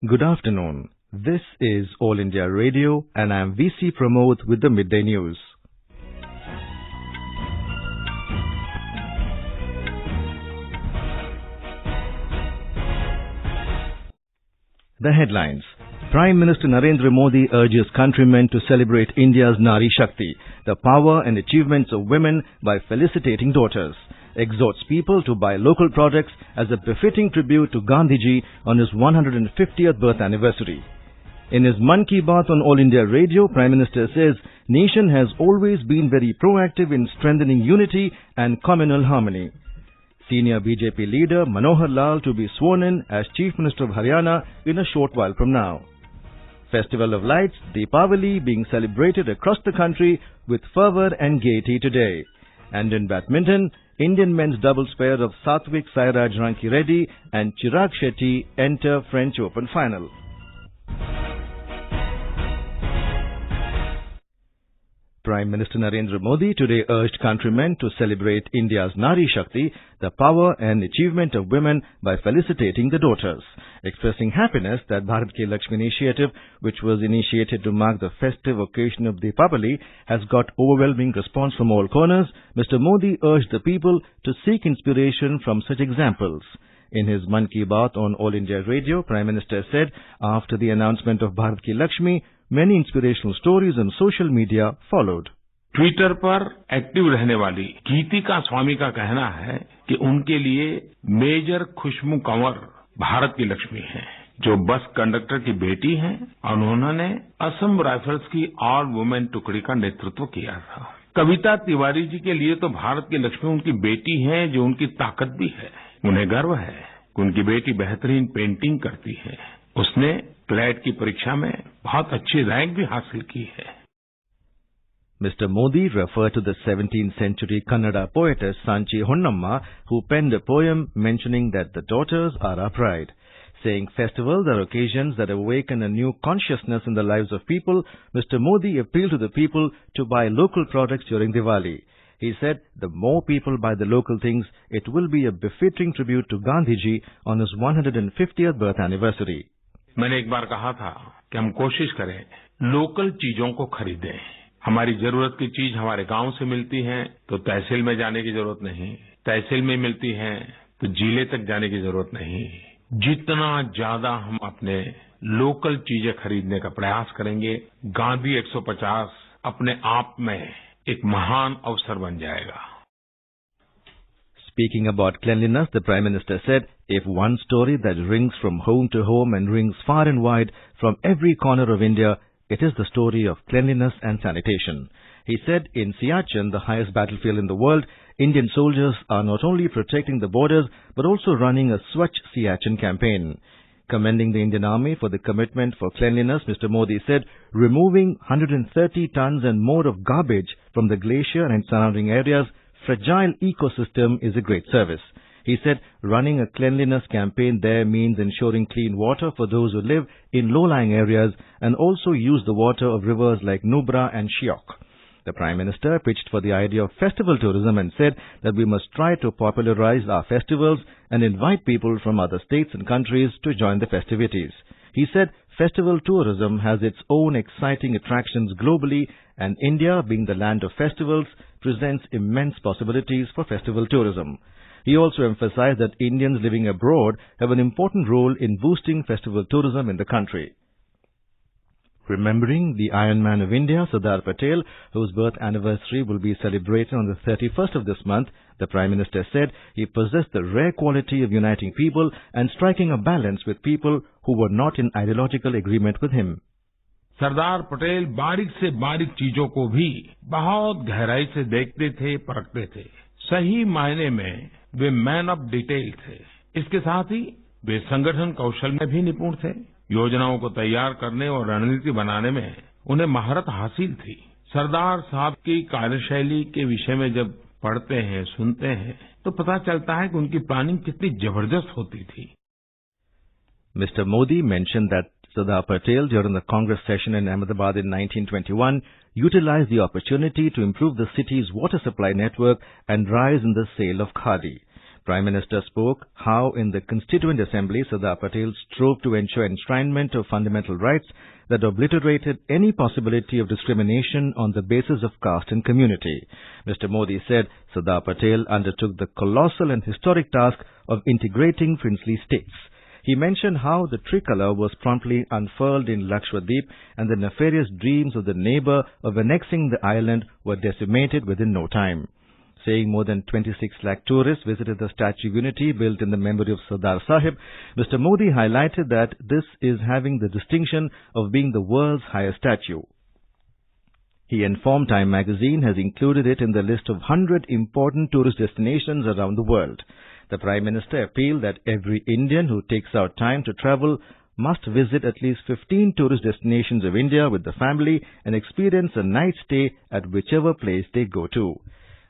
Good afternoon. This is All India Radio and I am VC Pramod with the Midday News. The headlines. Prime Minister Narendra Modi urges countrymen to celebrate India's Nari-Shakti, the power and achievements of women by felicitating daughters. Exhorts people to buy local products as a befitting tribute to Gandhiji on his 150th birth anniversary. In his Mann Ki Baat on All India Radio, Prime Minister says nation has always been very proactive in strengthening unity and communal harmony. Senior BJP leader Manohar Lal to be sworn in as Chief Minister of Haryana in a short while from now. Festival of Lights, Deepawali, being celebrated across the country with fervor and gaiety today. And in badminton, Indian men's doubles pair of Satwiksairaj Rankireddy and Chirag Shetty enter French Open final. Prime Minister Narendra Modi today urged countrymen to celebrate India's Nari-Shakti, the power and achievement of women, by felicitating the daughters. Expressing happiness that Bharat Ki Lakshmi initiative, which was initiated to mark the festive occasion of Deepawali, has got overwhelming response from all corners, Mr. Modi urged the people to seek inspiration from such examples. In his Mann Ki Baat on All India Radio, Prime Minister said after the announcement of Bharat Ki Lakshmi, many inspirational stories on social media followed. Twitter पर active रहने वाली गीतिका स्वामी का कहना है कि उनके लिए major खुशबू कंवर भारत की लक्ष्मी हैं, जो बस कंडक्टर की बेटी हैं और उन्होंने असम राइफल्स की ऑल वुमेन टुकड़ी का नेतृत्व किया था। कविता तिवारी जी के लिए तो भारत की लक्ष्मी उनकी बेटी हैं, जो उनकी ताकत भी है। उन्हें गर्व है कि उनकी बेटी बेहतरीन पेंटिंग करती है। उसने क्लैट की परीक्षा में बहुत अच्छी रैंक भी हासिल की है। Mr. Modi referred to the 17th century Kannada poetess Sanchi Honnamma, who penned a poem mentioning that the daughters are our pride. Saying festivals are occasions that awaken a new consciousness in the lives of people, Mr. Modi appealed to the people to buy local products during Diwali. He said the more people buy the local things, it will be a befitting tribute to Gandhiji on his 150th birth anniversary. मैंने एक बार कहा था कि हम कोशिश करें local चीजों को खरीदें। हमारी जरूरत की चीज हमारे गांव से मिलती है तो तहसील में जाने की जरूरत नहीं, तहसील में मिलती है तो जिले तक जाने की जरूरत नहीं। जितना ज्यादा हम अपने लोकल चीजें खरीदने का प्रयास करेंगे, गांधी 150 अपने आप में एक महान अवसर बन जाएगा। Speaking about cleanliness, the Prime Minister said, if one story that rings from home to home and rings far and wide from every corner of India, it is the story of cleanliness and sanitation. He said in Siachen, the highest battlefield in the world, Indian soldiers are not only protecting the borders but also running a Swachh Siachen campaign. Commending the Indian Army for the commitment for cleanliness, Mr. Modi said removing 130 tons and more of garbage from the glacier and surrounding areas, fragile ecosystem, is a great service. He said running a cleanliness campaign there means ensuring clean water for those who live in low-lying areas and also use the water of rivers like Nubra and Shyok. The Prime Minister pitched for the idea of festival tourism and said that we must try to popularize our festivals and invite people from other states and countries to join the festivities. He said festival tourism has its own exciting attractions globally, and India, being the land of festivals, presents immense possibilities for festival tourism. He also emphasized that Indians living abroad have an important role in boosting festival tourism in the country. Remembering the Iron Man of India, Sardar Patel, whose birth anniversary will be celebrated on the 31st of this month, the Prime Minister said he possessed the rare quality of uniting people and striking a balance with people who were not in ideological agreement with him. Sardar Patel बारीक से बारीक चीजों को भी बहुत गहराई से देखते थे, परखते थे। सही मायने में वे मैन ऑफ डिटेल थे। इसके साथ ही वे संगठन कौशल में भी निपुण थे। योजनाओं को तैयार करने और रणनीति बनाने में उन्हें महारत हासिल थी। सरदार साहब की कार्यशैली के विषय में जब पढ़ते हैं, सुनते हैं, तो पता चलता है कि उनकी प्लानिंग कितनी जबरदस्त होती थी। Mr. Modi mentioned that Sardar Patel, during the Congress session in Ahmedabad in 1921, utilized the opportunity to improve the city's water supply network and rise in the sale of khadi. Prime Minister spoke how in the Constituent Assembly Sardar Patel strove to ensure enshrinement of fundamental rights that obliterated any possibility of discrimination on the basis of caste and community. Mr. Modi said Sardar Patel undertook the colossal and historic task of integrating princely states. He mentioned how the tricolour was promptly unfurled in Lakshadweep and the nefarious dreams of the neighbour of annexing the island were decimated within no time. Saying more than 26 lakh tourists visited the Statue of Unity built in the memory of Sardar Sahib, Mr. Modi highlighted that this is having the distinction of being the world's highest statue. He informed Time magazine has included it in the list of 100 important tourist destinations around the world. The Prime Minister appealed that every Indian who takes out time to travel must visit at least 15 tourist destinations of India with the family and experience a night stay at whichever place they go to.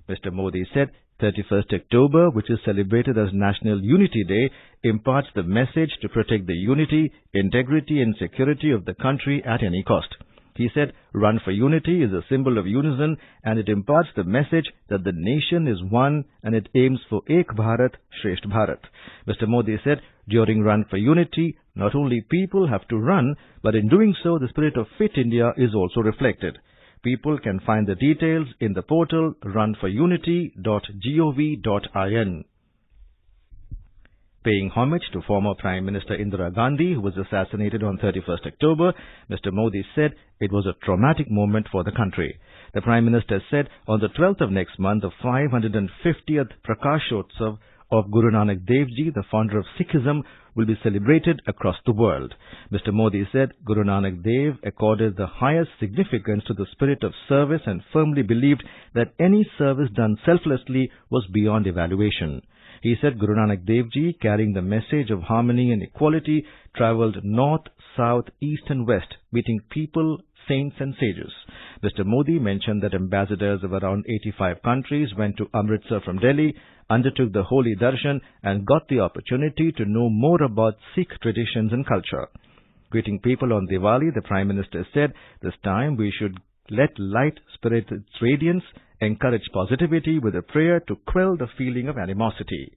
Mr. Modi said 31st October, which is celebrated as National Unity Day, imparts the message to protect the unity, integrity and security of the country at any cost. He said, Run for Unity is a symbol of unison and it imparts the message that the nation is one and it aims for Ek Bharat, Shresht Bharat. Mr. Modi said, during Run for Unity, not only people have to run, but in doing so, the spirit of Fit India is also reflected. People can find the details in the portal runforunity.gov.in. Paying homage to former Prime Minister Indira Gandhi, who was assassinated on 31st October, Mr. Modi said it was a traumatic moment for the country. The Prime Minister said on the 12th of next month, the 550th Prakashotsav of Guru Nanak Dev Ji, the founder of Sikhism, will be celebrated across the world. Mr. Modi said Guru Nanak Dev accorded the highest significance to the spirit of service and firmly believed that any service done selflessly was beyond evaluation. He said Guru Nanak Dev Ji, carrying the message of harmony and equality, travelled north, south, east and west, meeting people, saints and sages. Mr. Modi mentioned that ambassadors of around 85 countries went to Amritsar from Delhi, undertook the Holy Darshan and got the opportunity to know more about Sikh traditions and culture. Greeting people on Diwali, the Prime Minister said, this time we should let light spread its radiance, encourage positivity with a prayer to quell the feeling of animosity.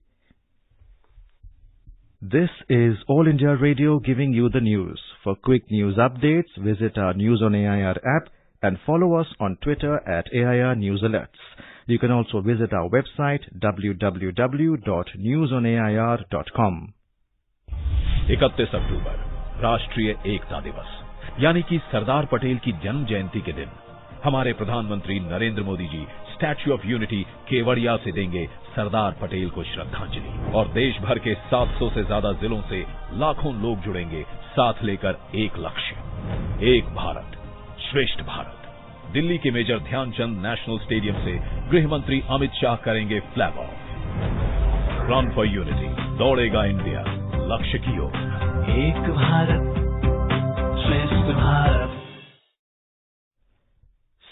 This is All India Radio giving you the news. For quick news updates, visit our News on AIR app and follow us on Twitter at AIR News Alerts. You can also visit our website www.newsonair.com. 31 अक्टूबर राष्ट्रीय एकता दिवस यानी कि सरदार पटेल की जन्म जयंती के दिन हमारे प्रधानमंत्री Narendra Modi ji statue of unity Kevadia से देंगे सरदार पटेल को श्रद्धांजलि और देश भर के 700 से ज्यादा जिलों से लाखों लोग जुड़ेंगे साथ लेकर एक लक्ष्य, एक भारत श्रेष्ठ भारत। दिल्ली के मेजर ध्यानचंद नेशनल स्टेडियम से गृह मंत्री अमित शाह करेंगे flag off. Run for unity, दौड़ेगा इंडिया लक्ष्य की ओर। एक भारत श्रेष्ठ Bharat.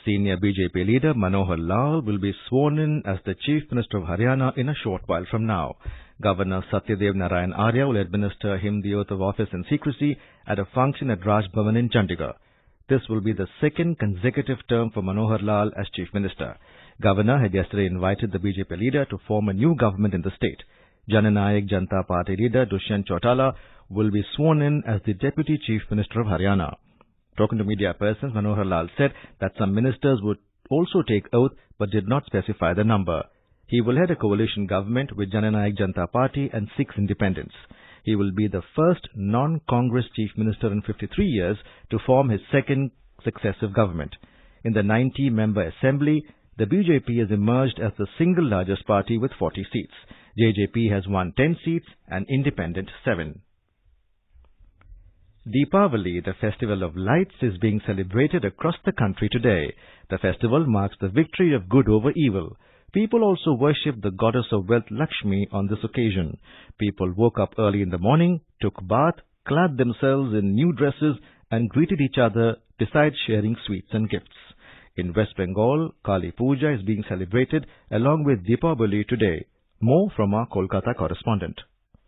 Senior BJP leader Manohar Lal will be sworn in as the Chief Minister of Haryana in a short while from now. Governor Narayan Arya will administer him the oath of office in secrecy at a function at Raj Bhavan in Chandigarh. This will be the second consecutive term for Manohar Lal as Chief Minister. Governor had yesterday invited the BJP leader to form a new government in the state. Jananayak Janata Party leader Dushyant Chautala will be sworn in as the Deputy Chief Minister of Haryana. Talking to media persons, Manohar Lal said that some ministers would also take oath but did not specify the number. He will head a coalition government with Jananayak Janata Party and 6 independents. He will be the first non-Congress Chief Minister in 53 years to form his second successive government. In the 90-member assembly, the BJP has emerged as the single largest party with 40 seats. JJP has won 10 seats and independent 7. Deepawali, the festival of lights, is being celebrated across the country today. The festival marks the victory of good over evil. People also worship the goddess of wealth Lakshmi on this occasion. People woke up early in the morning, took bath, clad themselves in new dresses and greeted each other besides sharing sweets and gifts. In West Bengal, Kali Puja is being celebrated along with Deepawali today. More from our Kolkata correspondent.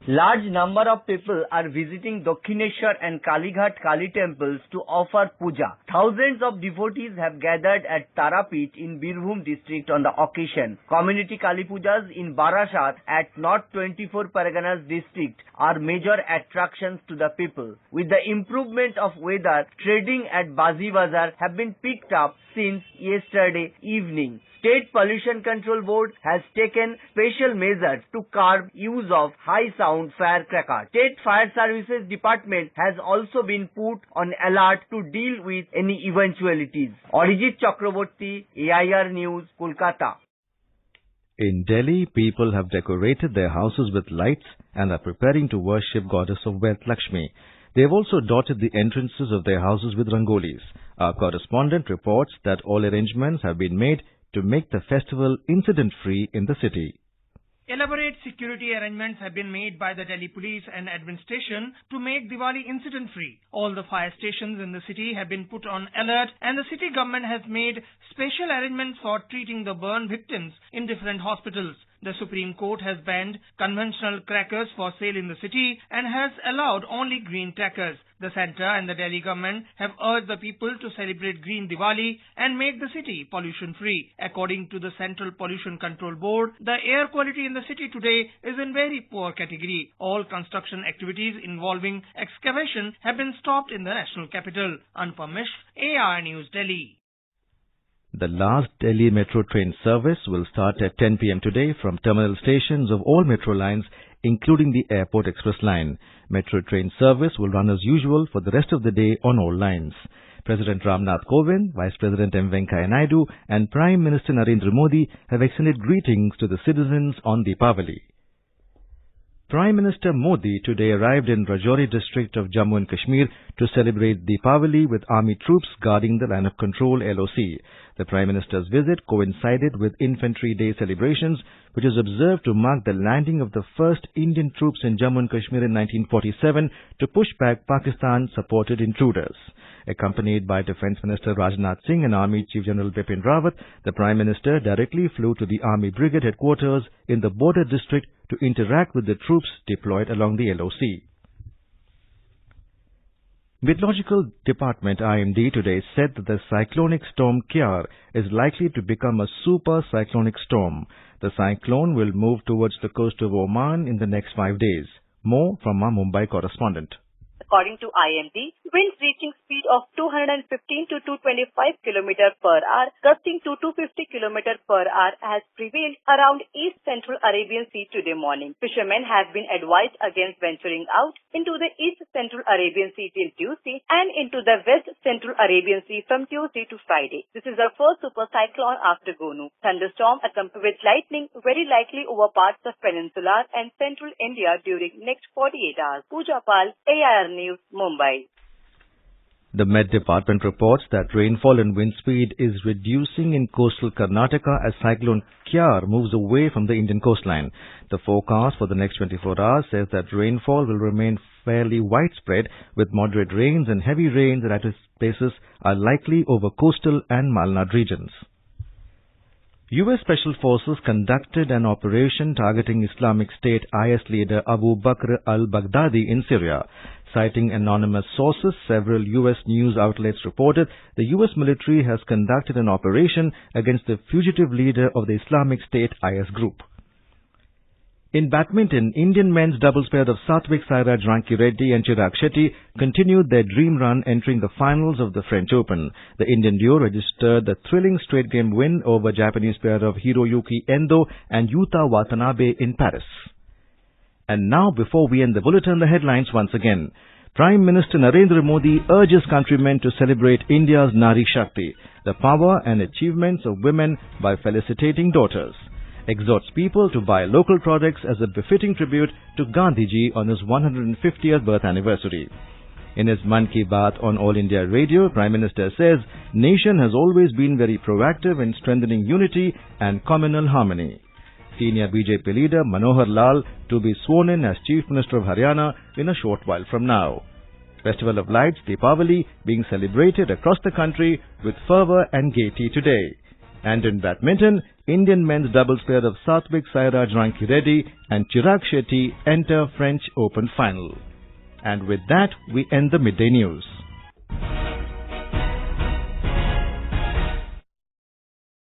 Large number of people are visiting Dakshineshwar and Kalighat Kali temples to offer puja. Thousands of devotees have gathered at Tarapit in Birbhum district on the occasion. Community Kali Pujas in Barasat at North 24 Parganas district are major attractions to the people. With the improvement of weather, trading at Bazi Bazar have been picked up since yesterday evening. State Pollution Control Board has taken special measures to curb use of high sound firecrackers. State Fire Services Department has also been put on alert to deal with any eventualities. Arijit Chakraborty, AIR News, Kolkata. In Delhi, people have decorated their houses with lights and are preparing to worship goddess of wealth Lakshmi. They have also dotted the entrances of their houses with rangolis. Our correspondent reports that all arrangements have been made to make the festival incident-free in the city. Elaborate security arrangements have been made by the Delhi Police and Administration to make Diwali incident-free. All the fire stations in the city have been put on alert, and the city government has made special arrangements for treating the burn victims in different hospitals. The Supreme Court has banned conventional crackers for sale in the city and has allowed only green crackers. The centre and the Delhi government have urged the people to celebrate Green Diwali and make the city pollution-free. According to the Central Pollution Control Board, the air quality in the city today is in very poor category. All construction activities involving excavation have been stopped in the national capital. Anupam Mishra, AIR News, Delhi. The last Delhi metro train service will start at 10 p.m. today from terminal stations of all metro lines, including the Airport Express line. Metro train service will run as usual for the rest of the day on all lines. President Ramnath Kovind, Vice President M. Venkaiah Naidu and Prime Minister Narendra Modi have extended greetings to the citizens on Deepawali. Prime Minister Modi today arrived in Rajouri district of Jammu and Kashmir to celebrate Deepawali with army troops guarding the line of control LOC. The Prime Minister's visit coincided with Infantry Day celebrations, which is observed to mark the landing of the first Indian troops in Jammu and Kashmir in 1947 to push back Pakistan-supported intruders. Accompanied by Defence Minister Rajnath Singh and Army Chief General Bipin Rawat, the Prime Minister directly flew to the Army Brigade headquarters in the border district to interact with the troops deployed along the LOC. Meteorological Department IMD today said that the cyclonic storm Kyar is likely to become a super cyclonic storm. The cyclone will move towards the coast of Oman in the next 5 days. More from our Mumbai correspondent. According to IMD, winds reaching speed of 215 to 225 km per hour, gusting to 250 km per hour has prevailed around East Central Arabian Sea today morning. Fishermen have been advised against venturing out into the East Central Arabian Sea till Tuesday and into the West Central Arabian Sea from Tuesday to Friday. This is the first super cyclone after Gonu. Thunderstorm accompanied with lightning very likely over parts of peninsular and central India during next 48 hours. Pooja Pal, AIR News, Mumbai. The Met Department reports that rainfall and wind speed is reducing in coastal Karnataka as cyclone Kyar moves away from the Indian coastline. The forecast for the next 24 hours says that rainfall will remain fairly widespread, with moderate rains and heavy rains at places are likely over coastal and Malnad regions. U.S. Special Forces conducted an operation targeting Islamic State IS leader Abu Bakr al-Baghdadi in Syria. Citing anonymous sources, several U.S. news outlets reported the U.S. military has conducted an operation against the fugitive leader of the Islamic State IS group. In badminton, Indian men's doubles pair of Satwiksairaj, Rankireddy and Chirag Shetty continued their dream run entering the finals of the French Open. The Indian duo registered the thrilling straight-game win over Japanese pair of Hiroyuki Endo and Yuta Watanabe in Paris. And now, before we end the bulletin, the headlines once again. Prime Minister Narendra Modi urges countrymen to celebrate India's Nari-Shakti, the power and achievements of women by felicitating daughters. Exhorts people to buy local products as a befitting tribute to Gandhiji on his 150th birth anniversary. In his Mann Ki Baat on All India Radio, Prime Minister says, nation has always been very proactive in strengthening unity and communal harmony. Senior BJP leader Manohar Lal to be sworn in as Chief Minister of Haryana in a short while from now. Festival of Lights, Deepawali, being celebrated across the country with fervor and gaiety today. And in badminton, Indian men's doubles pair of Satwiksairaj Rankireddy and Chirag Shetty enter French Open final. And with that, we end the midday news.